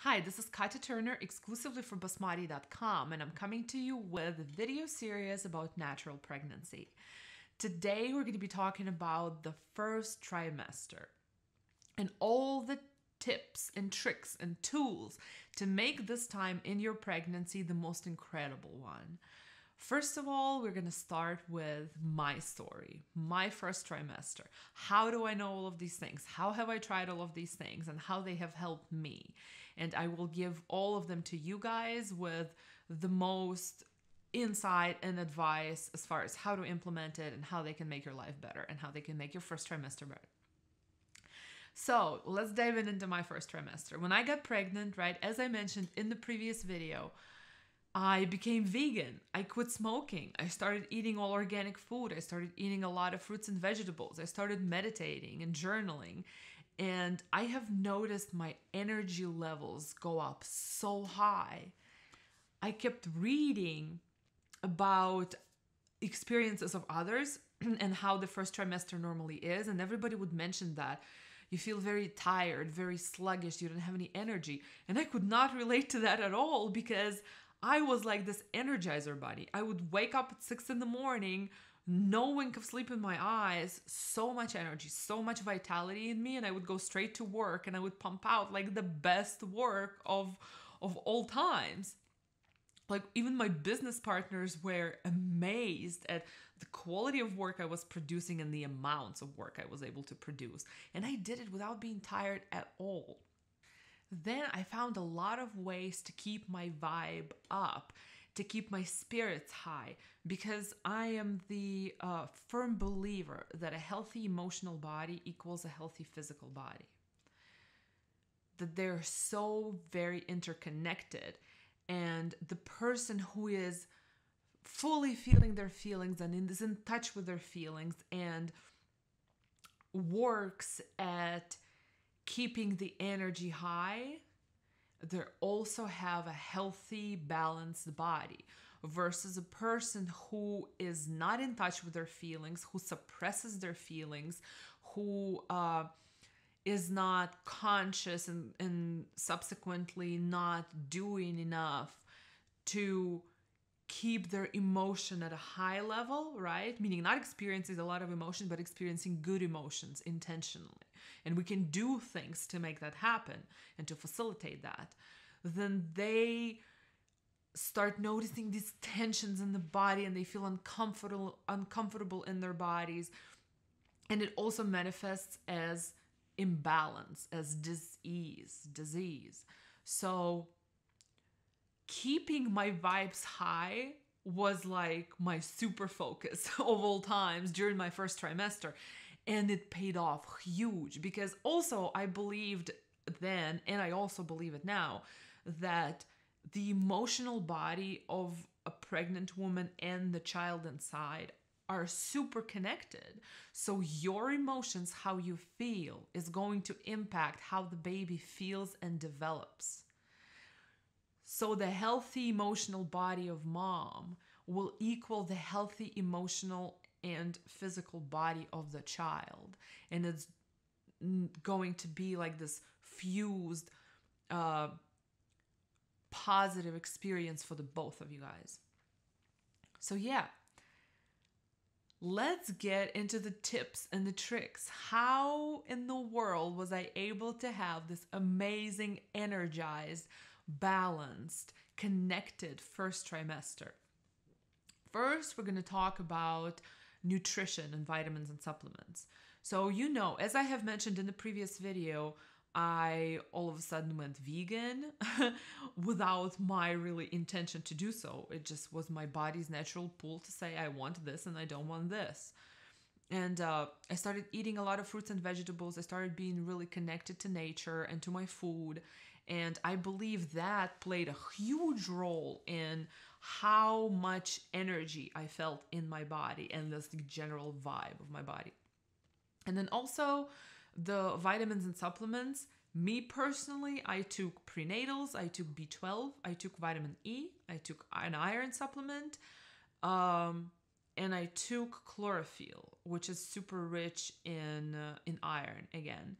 Hi, this is Kata Turner exclusively for basmati.com, and I'm coming to you with a video series about natural pregnancy. Today we're going to be talking about the first trimester and all the tips and tricks and tools to make this time in your pregnancy the most incredible one. First of all, we're going to start with my story, my first trimester. How do I know all of these things? How have I tried all of these things and how they have helped me? And I will give all of them to you guys with the most insight and advice as far as how to implement it and how they can make your life better and how they can make your first trimester better. So let's dive into my first trimester. When I got pregnant, right, as I mentioned in the previous video, I became vegan. I quit smoking. I started eating all organic food. I started eating a lot of fruits and vegetables. I started meditating and journaling. And I have noticed my energy levels go up so high. I kept reading about experiences of others and how the first trimester normally is. And everybody would mention that you feel very tired, very sluggish, you don't have any energy. And I could not relate to that at all because I was like this energizer bunny. I would wake up at 6 in the morning, no wink of sleep in my eyes, so much energy, so much vitality in me, and I would go straight to work and I would pump out like the best work of all times. Like even my business partners were amazed at the quality of work I was producing and the amounts of work I was able to produce. And I did it without being tired at all. Then I found a lot of ways to keep my vibe up, to keep my spirits high, because I am the firm believer that a healthy emotional body equals a healthy physical body. That they're so very interconnected. And the person who is fully feeling their feelings and is in touch with their feelings and works at keeping the energy high, they also have a healthy, balanced body versus a person who is not in touch with their feelings, who suppresses their feelings, who is not conscious and subsequently not doing enough to keep their emotion at a high level, right? Meaning not experiencing a lot of emotion, but experiencing good emotions intentionally. And we can do things to make that happen and to facilitate that. Then they start noticing these tensions in the body and they feel uncomfortable in their bodies. And it also manifests as imbalance, as disease. So keeping my vibes high was like my super focus of all times during my first trimester. And it paid off huge because also I believed then, and I also believe it now, that the emotional body of a pregnant woman and the child inside are super connected. So your emotions, how you feel, is going to impact how the baby feels and develops. So the healthy emotional body of mom will equal the healthy emotional and physical body of the child. And it's going to be like this fused positive experience for the both of you guys. So yeah, let's get into the tips and the tricks. How in the world was I able to have this amazing, energized, balanced, connected first trimester? First, we're going to talk about nutrition and vitamins and supplements. So, as I have mentioned in the previous video, I all of a sudden went vegan without my really intention to do so. It just was my body's natural pull to say, I want this and I don't want this. And I started eating a lot of fruits and vegetables. I started being really connected to nature and to my food. And I believe that played a huge role in how much energy I felt in my body and the general vibe of my body. And then also the vitamins and supplements. Me personally, I took prenatals, I took B12, I took vitamin E, I took an iron supplement, and I took chlorophyll, which is super rich in iron again.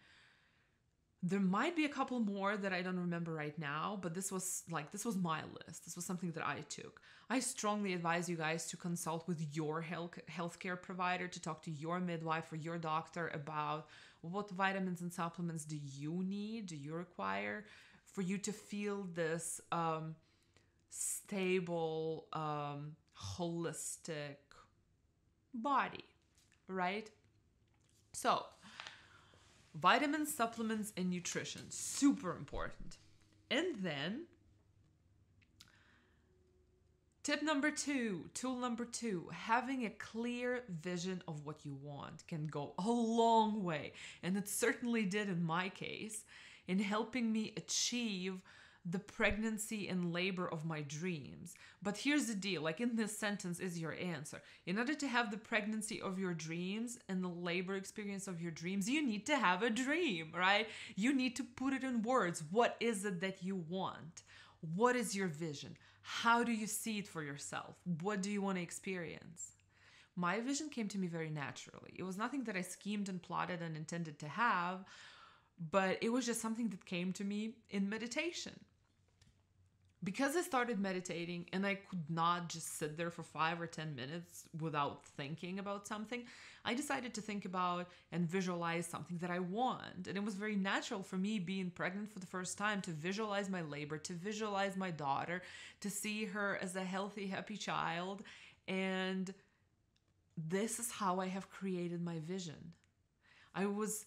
There might be a couple more that I don't remember right now, but this was my list. This was something that I took. I strongly advise you guys to consult with your healthcare provider, to talk to your midwife or your doctor about what vitamins and supplements do you need, do you require for you to feel this stable, holistic body, right? So, vitamins, supplements, and nutrition, super important. And then, tool number two, having a clear vision of what you want can go a long way. And it certainly did in my case, in helping me achieve the pregnancy and labor of my dreams. But here's the deal, like in this sentence is your answer. In order to have the pregnancy of your dreams and the labor experience of your dreams, you need to have a dream, right? You need to put it in words. What is it that you want? What is your vision? How do you see it for yourself? What do you want to experience? My vision came to me very naturally. It was nothing that I schemed and plotted and intended to have, but it was just something that came to me in meditation. Because I started meditating and I could not just sit there for 5 or 10 minutes without thinking about something, I decided to think about and visualize something that I want. And it was very natural for me, being pregnant for the first time, to visualize my labor, to visualize my daughter, to see her as a healthy, happy child. And this is how I have created my vision. I was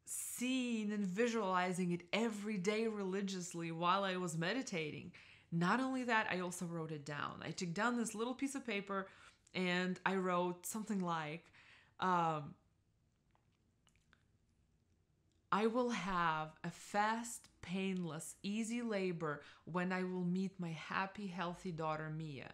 seeing and visualizing it every day religiously while I was meditating. Not only that, I also wrote it down. I took down this little piece of paper and I wrote something like, I will have a fast, painless, easy labor when I will meet my happy, healthy daughter, Mia.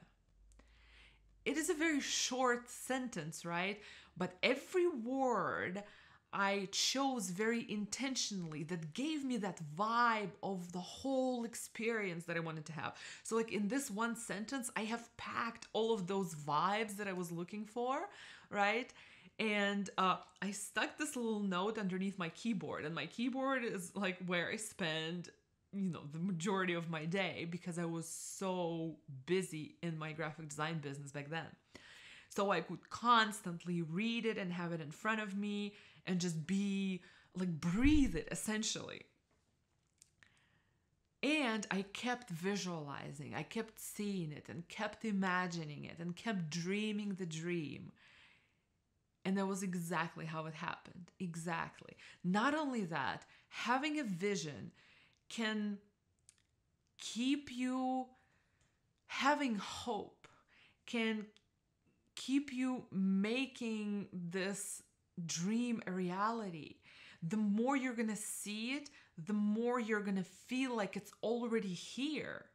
It is a very short sentence, right? But every word I chose very intentionally that gave me that vibe of the whole experience that I wanted to have. So like in this one sentence, I have packed all of those vibes that I was looking for, right? And I stuck this little note underneath my keyboard, and my keyboard is like where I spend, the majority of my day, because I was so busy in my graphic design business back then. So I could constantly read it and have it in front of me and just be like, breathe it essentially. And I kept visualizing, I kept seeing it and kept imagining it and kept dreaming the dream. And that was exactly how it happened. Exactly. Not only that, having a vision can keep you having hope, can keep you making this dream a reality. The more you're going to see it, the more you're going to feel like it's already here.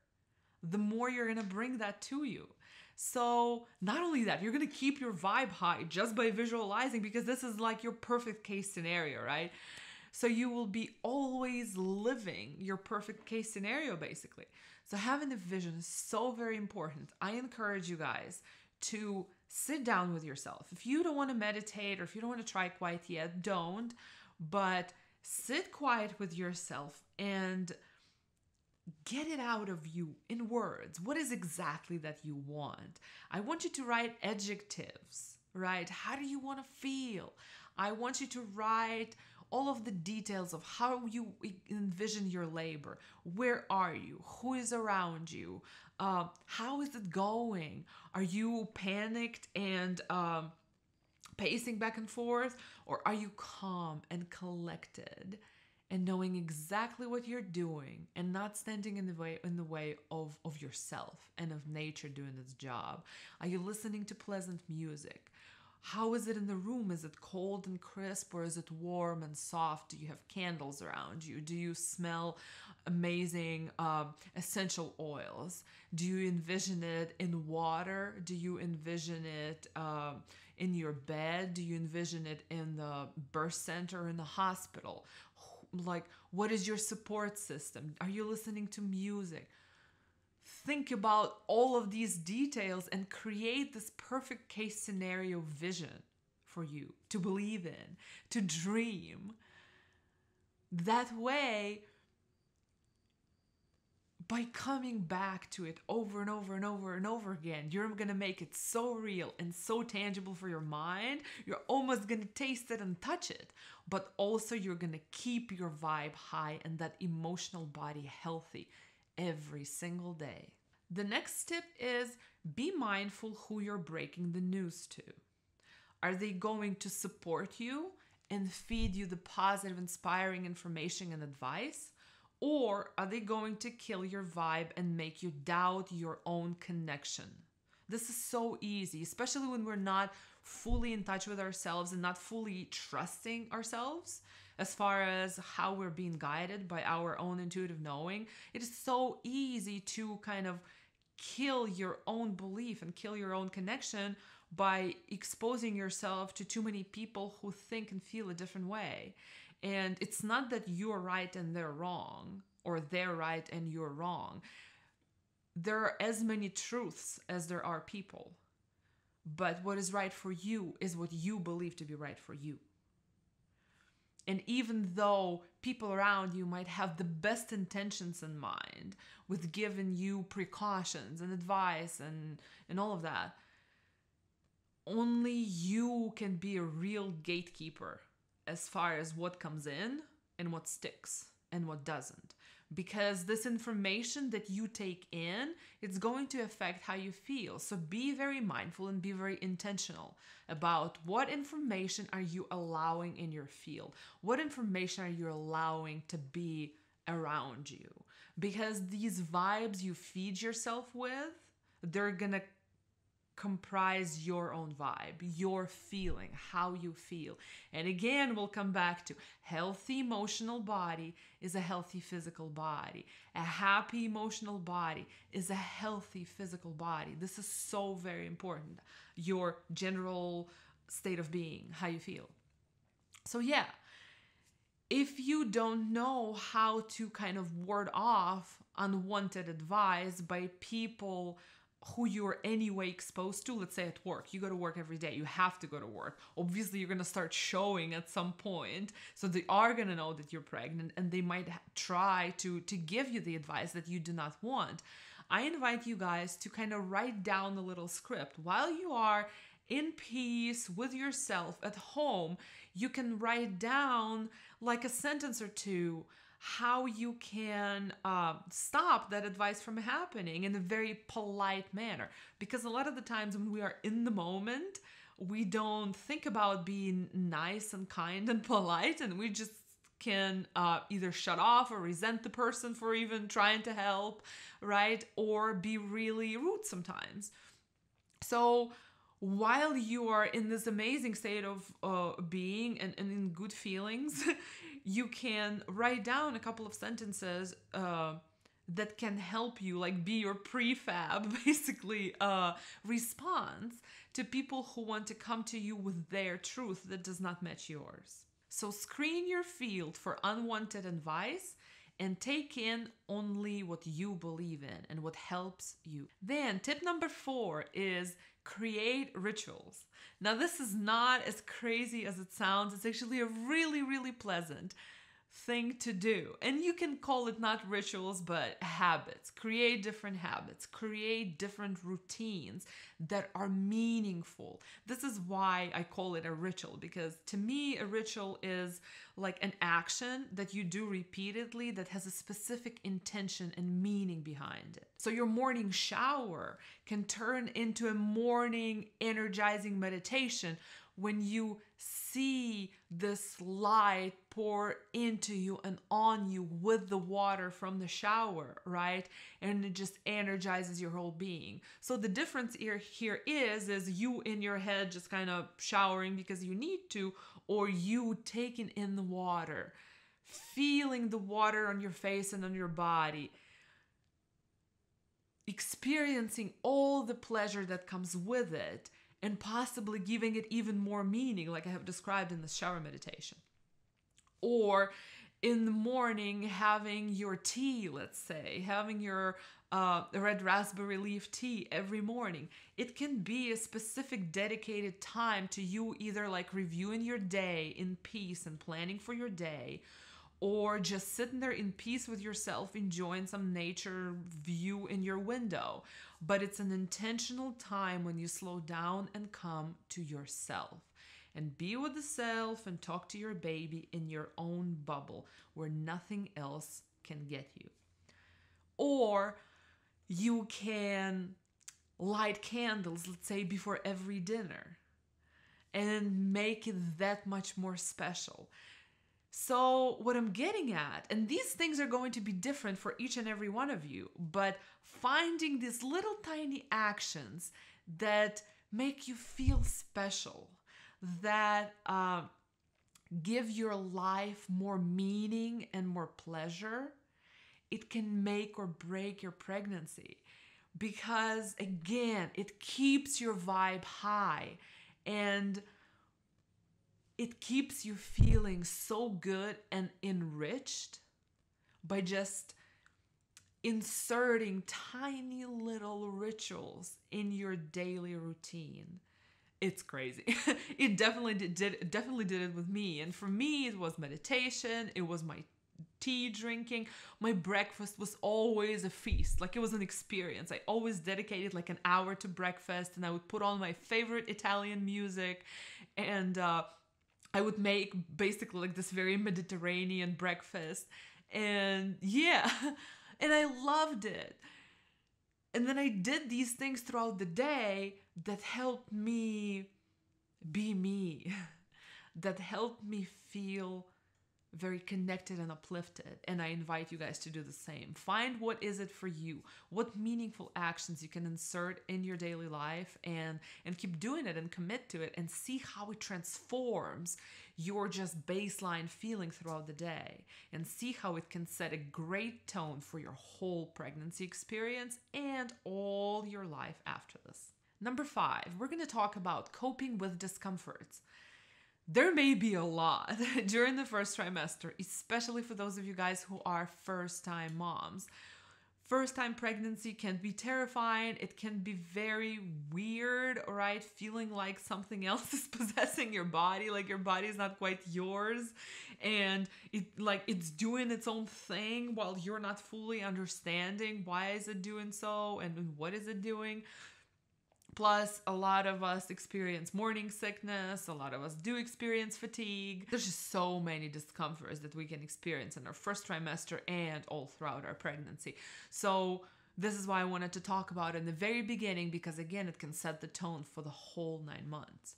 The more you're going to bring that to you. So not only that, you're going to keep your vibe high just by visualizing, because this is like your perfect case scenario, right? So you will be always living your perfect case scenario, basically. So having a vision is so very important. I encourage you guys to sit down with yourself. If you don't want to meditate, or if you don't want to try quiet yet, don't. But sit quiet with yourself and get it out of you in words. What is exactly that you want? I want you to write adjectives, right? How do you want to feel? I want you to write all of the details of how you envision your labor. Where are you? Who is around you? How is it going? Are you panicked and pacing back and forth? Or are you calm and collected and knowing exactly what you're doing and not standing in the way of yourself and of nature doing its job? Are you listening to pleasant music? How is it in the room? Is it cold and crisp, or is it warm and soft? Do you have candles around you? Do you smell amazing essential oils? Do you envision it in water? Do you envision it in your bed? Do you envision it in the birth center or in the hospital? Like, what is your support system? Are you listening to music? Think about all of these details and create this perfect case scenario vision for you to believe in, to dream. That way, by coming back to it over and over and over and over again, you're going to make it so real and so tangible for your mind. You're almost going to taste it and touch it. But also you're going to keep your vibe high and that emotional body healthy every single day. The next tip is be mindful who you're breaking the news to. Are they going to support you and feed you the positive, inspiring information and advice? Or are they going to kill your vibe and make you doubt your own connection? This is so easy, especially when we're not fully in touch with ourselves and not fully trusting ourselves as far as how we're being guided by our own intuitive knowing. It is so easy to kind of kill your own belief and kill your own connection by exposing yourself to too many people who think and feel a different way. And it's not that you're right and they're wrong, or they're right and you're wrong. There are as many truths as there are people. But what is right for you is what you believe to be right for you. And even though people around you might have the best intentions in mind with giving you precautions and advice and all of that, only you can be a real gatekeeper as far as what comes in and what sticks and what doesn't. Because this information that you take in, it's going to affect how you feel. So be very mindful and be very intentional about what information are you allowing in your field. What information are you allowing to be around you? Because these vibes you feed yourself with, they're gonna comprise your own vibe, your feeling, how you feel. And again, we'll come back to healthy emotional body is a healthy physical body. A happy emotional body is a healthy physical body. This is so very important. Your general state of being, how you feel. So yeah, if you don't know how to kind of ward off unwanted advice by people who you're anyway exposed to, let's say at work, you go to work every day, you have to go to work. Obviously, you're going to start showing at some point. So they are going to know that you're pregnant and they might try to give you the advice that you do not want. I invite you guys to kind of write down a little script while you are in peace with yourself at home. You can write down like a sentence or two how you can stop that advice from happening in a very polite manner. Because a lot of the times when we are in the moment, we don't think about being nice and kind and polite, and we just can either shut off or resent the person for even trying to help, right? Or be really rude sometimes. So while you are in this amazing state of being and in good feelings, you can write down a couple of sentences that can help you, like be your prefab, basically, response to people who want to come to you with their truth that does not match yours. So screen your field for unwanted advice and take in only what you believe in and what helps you. Then tip number 4 is create rituals. Now, this is not as crazy as it sounds. It's actually a really, really pleasant thing to do. And you can call it not rituals, but habits. Create different habits. Create different routines that are meaningful. This is why I call it a ritual, because to me, a ritual is like an action that you do repeatedly that has a specific intention and meaning behind it. So your morning shower can turn into a morning energizing meditation when you see this light pour into you and on you with the water from the shower, right? And it just energizes your whole being. So the difference here is you in your head just kind of showering because you need to, or you taking in the water, feeling the water on your face and on your body, experiencing all the pleasure that comes with it, and possibly giving it even more meaning, like I have described in the shower meditation. Or in the morning, having your tea, let's say, having your red raspberry leaf tea every morning. It can be a specific dedicated time to you, either like reviewing your day in peace and planning for your day, or just sitting there in peace with yourself, enjoying some nature view in your window. But it's an intentional time when you slow down and come to yourself and be with the self and talk to your baby in your own bubble where nothing else can get you. Or you can light candles, let's say, before every dinner and make it that much more special. So what I'm getting at, and these things are going to be different for each and every one of you, but finding these little tiny actions that make you feel special, that give your life more meaning and more pleasure, it can make or break your pregnancy. Because again, it keeps your vibe high and it keeps you feeling so good and enriched by just inserting tiny little rituals in your daily routine. It's crazy. It definitely did it with me. And for me, it was meditation. It was my tea drinking. My breakfast was always a feast. Like, it was an experience. I always dedicated like an hour to breakfast, and I would put on my favorite Italian music, and I would make basically like this very Mediterranean breakfast. And yeah, and I loved it. And then I did these things throughout the day that helped me be me, that helped me feel very connected and uplifted. And I invite you guys to do the same. Find what is it for you, what meaningful actions you can insert in your daily life, and keep doing it and commit to it, and see how it transforms your just baseline feeling throughout the day, and see how it can set a great tone for your whole pregnancy experience and all your life after this. Number 5, we're going to talk about coping with discomforts. There may be a lot during the first trimester, especially for those of you guys who are first-time moms. First-time pregnancy can be terrifying. It can be very weird, right? Feeling like something else is possessing your body, like your body is not quite yours, and it's doing its own thing while you're not fully understanding why is it doing so and what is it doing. Plus, a lot of us experience morning sickness. A lot of us do experience fatigue. There's just so many discomforts that we can experience in our first trimester and all throughout our pregnancy. So this is why I wanted to talk about it in the very beginning, because again, it can set the tone for the whole 9 months.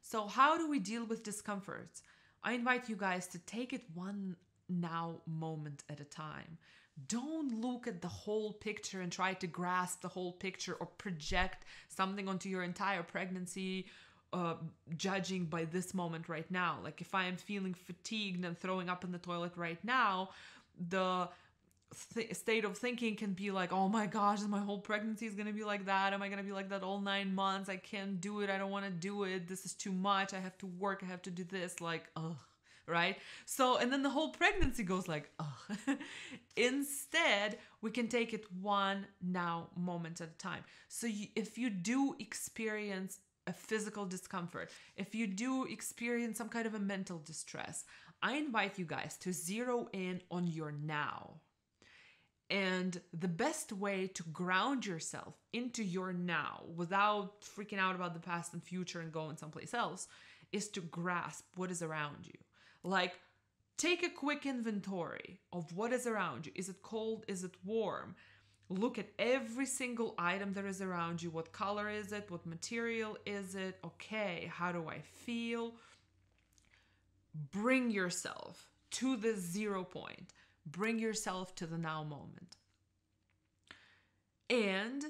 So how do we deal with discomforts? I invite you guys to take it one now moment at a time. Don't look at the whole picture and try to grasp the whole picture or project something onto your entire pregnancy, judging by this moment right now. Like, if I am feeling fatigued and throwing up in the toilet right now, the state of thinking can be like, oh my gosh, my whole pregnancy is going to be like that. Am I going to be like that all 9 months? I can't do it. I don't want to do it. This is too much. I have to work. I have to do this. Like, ugh. Right? So, and then the whole pregnancy goes like, ugh. Instead, we can take it one now moment at a time. So if you do experience a physical discomfort, if you do experience some kind of a mental distress, I invite you guys to zero in on your now. And the best way to ground yourself into your now without freaking out about the past and future and going someplace else is to grasp what is around you. Like, take a quick inventory of what is around you. Is it cold? Is it warm? Look at every single item that is around you. What color is it? What material is it? Okay, how do I feel? Bring yourself to the 0 point. Bring yourself to the now moment. And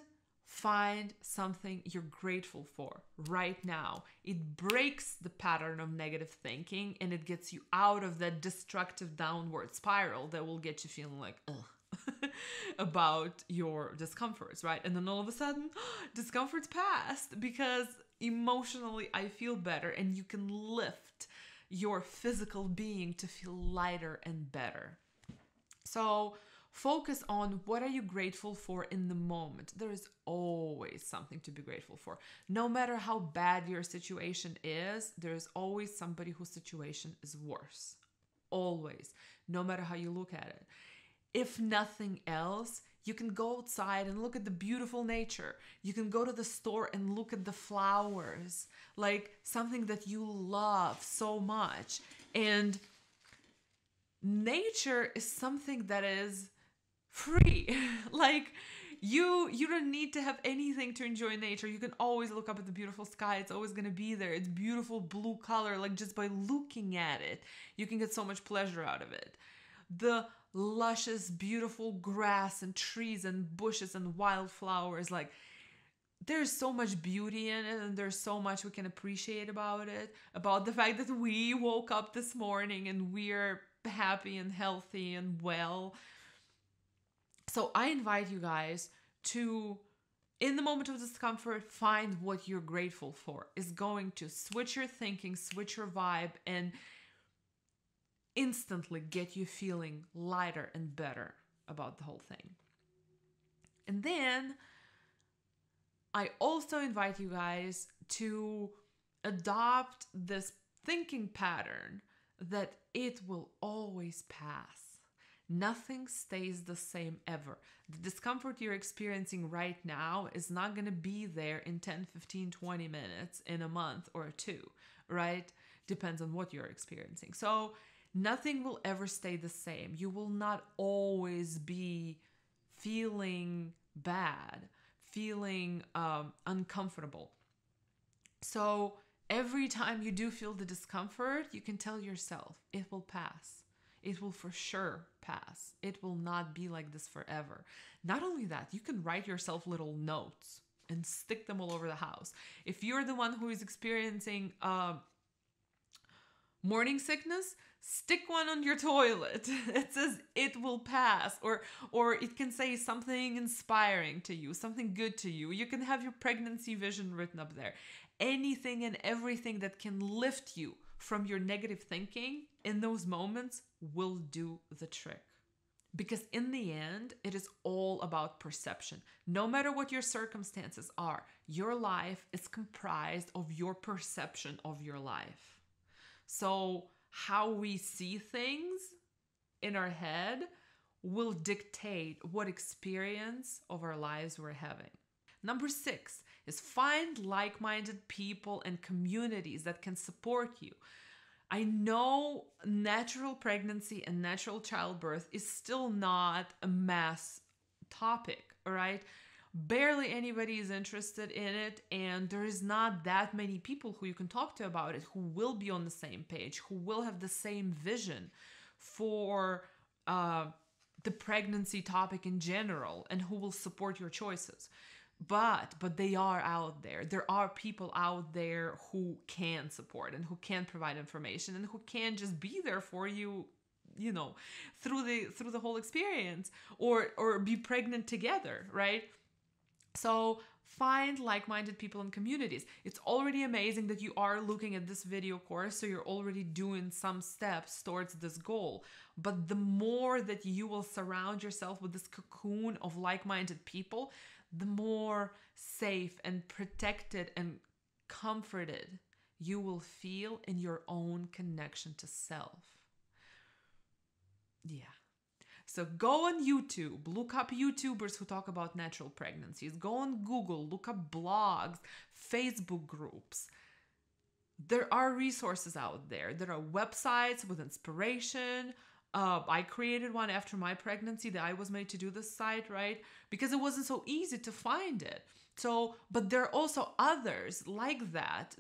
find something you're grateful for right now. It breaks the pattern of negative thinking, and it gets you out of that destructive downward spiral that will get you feeling like, ugh, about your discomforts, right? And then all of a sudden, discomfort's passed because emotionally I feel better, and you can lift your physical being to feel lighter and better. So focus on what are you grateful for in the moment. There is always something to be grateful for. No matter how bad your situation is, there is always somebody whose situation is worse. Always. no matter how you look at it. If nothing else, you can go outside and look at the beautiful nature. You can go to the store and look at the flowers, like something that you love so much. And nature is something that is free. Like you don't need to have anything to enjoy nature. You can always look up at the beautiful sky. It's always going to be there. It's beautiful blue color. Like just by looking at it, you can get so much pleasure out of it. The luscious, beautiful grass and trees and bushes and wildflowers, like there's so much beauty in it, and there's so much we can appreciate about it, about the fact that we woke up this morning and we're happy and healthy and well. So I invite you guys to, in the moment of discomfort, find what you're grateful for. Is going to switch your thinking, switch your vibe, and instantly get you feeling lighter and better about the whole thing. And then I also invite you guys to adopt this thinking pattern that it will always pass. Nothing stays the same ever. The discomfort you're experiencing right now is not going to be there in 10, 15, 20 minutes, in a month or two, right? Depends on what you're experiencing. So nothing will ever stay the same. You will not always be feeling bad, feeling uncomfortable. So every time you do feel the discomfort, you can tell yourself, it will pass. It will for sure pass. It will not be like this forever. Not only that, you can write yourself little notes and stick them all over the house. If you're the one who is experiencing morning sickness, stick one on your toilet. It says it will pass, or it can say something inspiring to you, something good to you. You can have your pregnancy vision written up there. Anything and everything that can lift you from your negative thinking in those moments will do the trick. Because in the end, it is all about perception. No matter what your circumstances are, your life is comprised of your perception of your life. So how we see things in our head will dictate what experience of our lives we're having. Number 6 is find like-minded people and communities that can support you. I know natural pregnancy and natural childbirth is still not a mass topic, all right? Barely anybody is interested in it, and there is not that many people who you can talk to about it who will be on the same page, who will have the same vision for the pregnancy topic in general, and who will support your choices. But they are out there. There are people out there who can support and who can provide information and who can just be there for you, you know, through the whole experience, or be pregnant together, right? So find like-minded people and communities. It's already amazing that you are looking at this video course, so you're already doing some steps towards this goal. But the more that you will surround yourself with this cocoon of like-minded people, the more safe and protected and comforted you will feel in your own connection to self. Yeah. So go on YouTube, look up YouTubers who talk about natural pregnancies. Go on Google, look up blogs, Facebook groups. There are resources out there. There are websites with inspiration. I created one after my pregnancy that I was made to do this site, right? Because it wasn't so easy to find it. So, but there are also others like that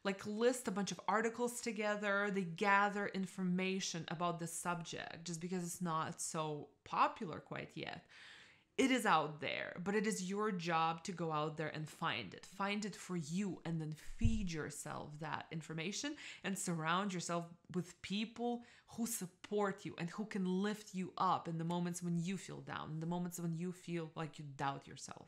like list a bunch of articles together. They gather information about the subject just because it's not so popular quite yet. It is out there, but it is your job to go out there and find it. Find it for you, and then feed yourself that information and surround yourself with people who support you and who can lift you up in the moments when you feel down, in the moments when you feel like you doubt yourself.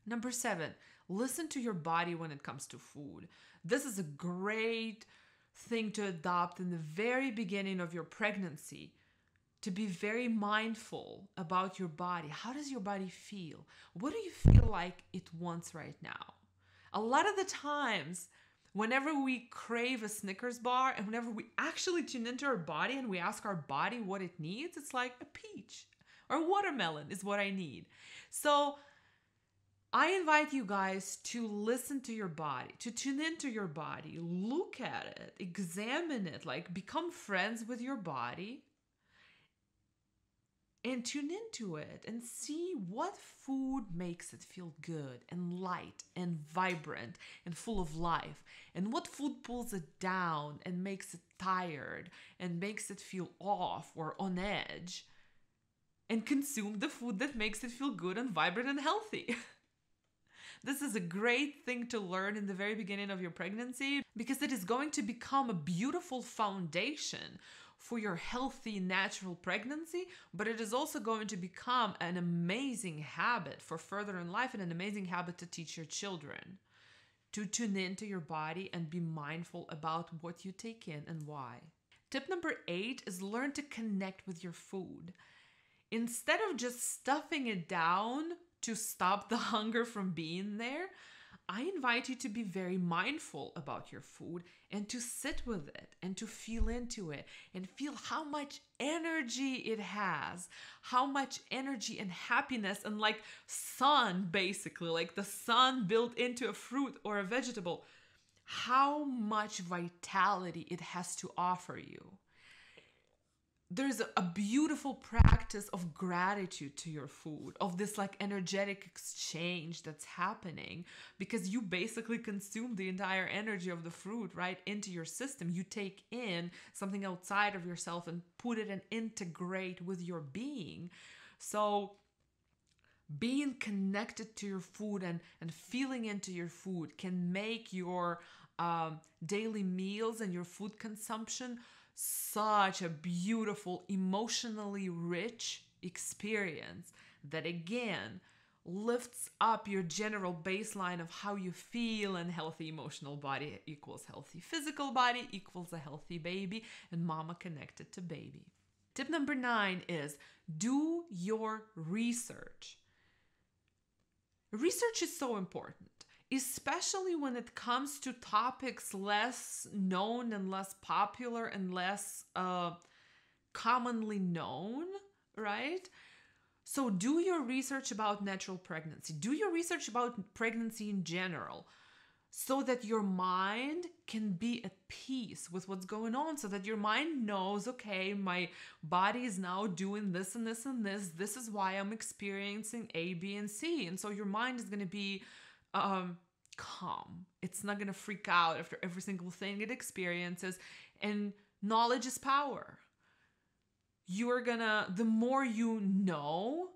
Number 7, listen to your body when it comes to food. This is a great thing to adopt in the very beginning of your pregnancy, to be very mindful about your body. How does your body feel? What do you feel like it wants right now? A lot of the times whenever we crave a Snickers bar and whenever we actually tune into our body and we ask our body what it needs, it's like a peach or watermelon is what I need. So I invite you guys to listen to your body, to tune into your body, look at it, examine it, like become friends with your body and tune into it and see what food makes it feel good and light and vibrant and full of life, and what food pulls it down and makes it tired and makes it feel off or on edge, and consume the food that makes it feel good and vibrant and healthy. This is a great thing to learn in the very beginning of your pregnancy because it is going to become a beautiful foundation for your healthy, natural pregnancy, but it is also going to become an amazing habit for further in life and an amazing habit to teach your children. To tune into your body and be mindful about what you take in and why. Tip number 8 is learn to connect with your food. Instead of just stuffing it down to stop the hunger from being there, I invite you to be very mindful about your food and to sit with it and to feel into it and feel how much energy it has, how much energy and happiness and like sun, basically, like the sun built into a fruit or a vegetable, how much vitality it has to offer you. There's a beautiful practice of gratitude to your food, of this like energetic exchange that's happening because you basically consume the entire energy of the fruit right into your system. You take in something outside of yourself and put it and integrate with your being. So being connected to your food and feeling into your food can make your daily meals and your food consumption such a beautiful, emotionally rich experience that again lifts up your general baseline of how you feel, and healthy emotional body equals healthy physical body equals a healthy baby and mama connected to baby. Tip number 9 is do your research. Research is so important, especially when it comes to topics less known and less popular and less commonly known, right? So do your research about natural pregnancy. Do your research about pregnancy in general so that your mind can be at peace with what's going on, so that your mind knows, okay, my body is now doing this and this and this. This is why I'm experiencing A, B, and C. And so your mind is going to be calm. It's not going to freak out after every single thing it experiences. And knowledge is power. The more you know,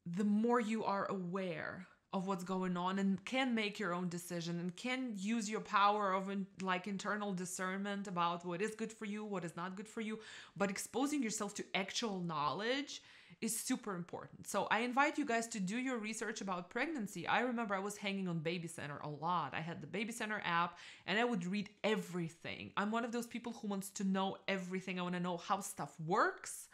the more you are aware of what's going on and can make your own decision and can use your power of like internal discernment about what is good for you, what is not good for you. But exposing yourself to actual knowledge is super important. So I invite you guys to do your research about pregnancy. I remember I was hanging on Baby Center a lot. I had the Baby Center app and I would read everything. I'm one of those people who wants to know everything. I want to know how stuff works,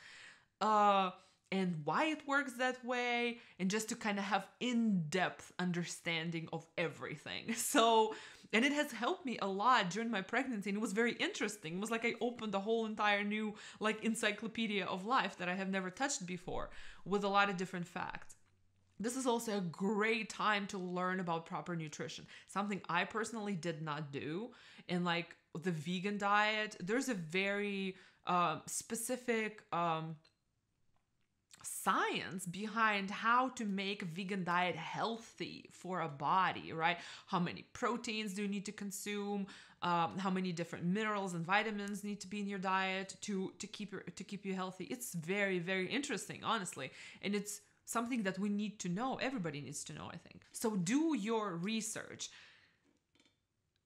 and why it works that way, and just to kind of have in-depth understanding of everything. So, and it has helped me a lot during my pregnancy, and it was very interesting. It was like I opened a whole entire new like encyclopedia of life that I have never touched before with a lot of different facts. This is also a great time to learn about proper nutrition, something I personally did not do. In like the vegan diet, there's a very specific science behind how to make a vegan diet healthy for a body, right? How many proteins do you need to consume? How many different minerals and vitamins need to be in your diet to keep you healthy? It's very, very interesting, honestly, and it's something that we need to know. Everybody needs to know, I think. So do your research.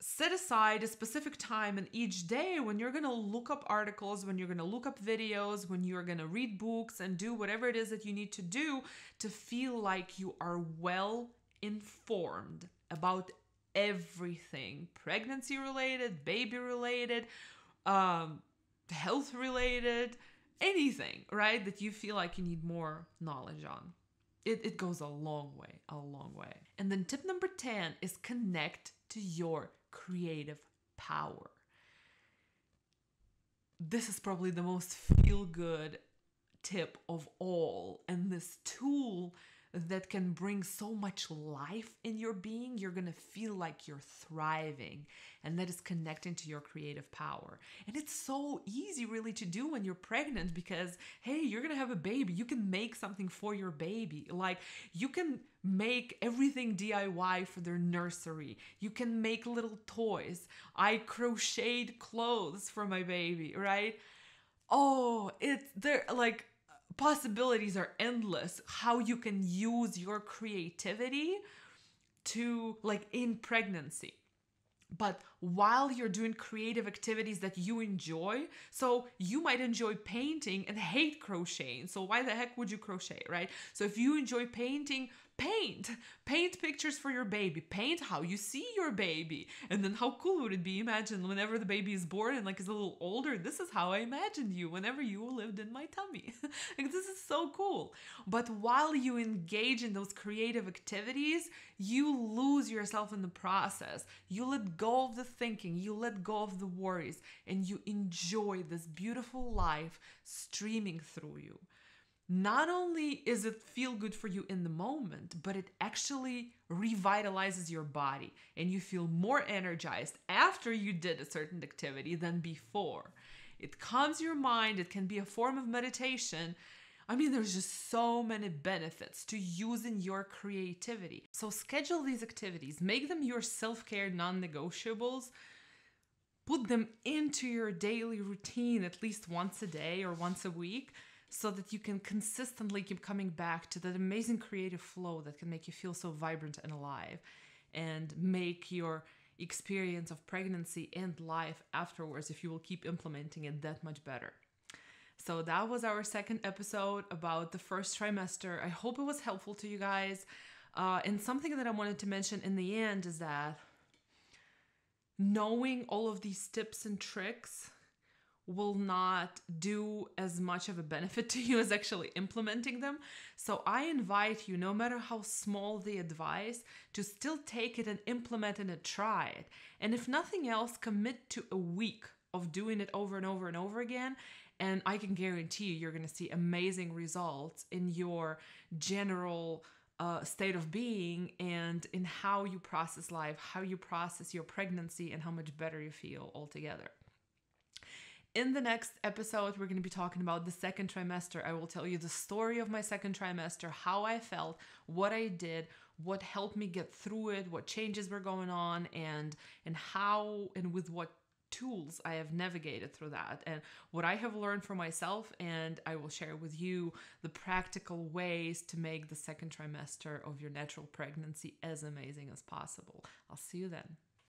Set aside a specific time in each day when you're going to look up articles, when you're going to look up videos, when you're going to read books and do whatever it is that you need to do to feel like you are well informed about everything pregnancy related, baby related, health related, anything, right? That you feel like you need more knowledge on. it goes a long way, a long way. And then tip number 10 is connect to your creative power. This is probably the most feel-good tip of all, and this tool that can bring so much life in your being. You're gonna feel like you're thriving, and that is connecting to your creative power. And it's so easy really to do when you're pregnant, because hey, you're gonna have a baby. You can make something for your baby. Like, you can make everything DIY for their nursery. You can make little toys. I crocheted clothes for my baby, right? Oh, it's there, like, possibilities are endless how you can use your creativity to, like, in pregnancy. But while you're doing creative activities that you enjoy, so you might enjoy painting and hate crocheting. So why the heck would you crochet, right? So if you enjoy painting, paint pictures for your baby, paint how you see your baby. And then how cool would it be? Imagine whenever the baby is born and like is a little older, this is how I imagined you whenever you lived in my tummy. Like, this is so cool. But while you engage in those creative activities, you lose yourself in the process. You let go of the thinking, you let go of the worries, and you enjoy this beautiful life streaming through you. Not only is it feel good for you in the moment, but it actually revitalizes your body, and you feel more energized after you did a certain activity than before. It calms your mind. It can be a form of meditation. I mean, there's just so many benefits to using your creativity. So schedule these activities, make them your self-care non-negotiables, put them into your daily routine at least once a day or once a week, so that you can consistently keep coming back to that amazing creative flow that can make you feel so vibrant and alive, and make your experience of pregnancy and life afterwards, if you will keep implementing it, that much better. So that was our second episode about the first trimester. I hope it was helpful to you guys. And something that I wanted to mention in the end is that knowing all of these tips and tricks will not do as much of a benefit to you as actually implementing them. So I invite you, no matter how small the advice, to still take it and implement it and try it. And if nothing else, commit to a week of doing it over and over and over again. And I can guarantee you're going to see amazing results in your general state of being, and in how you process life, how you process your pregnancy, and how much better you feel altogether. In the next episode, we're going to be talking about the second trimester. I will tell you the story of my second trimester, how I felt, what I did, what helped me get through it, what changes were going on, and how and with what tools I have navigated through that, and what I have learned for myself. And I will share with you the practical ways to make the second trimester of your natural pregnancy as amazing as possible. I'll see you then.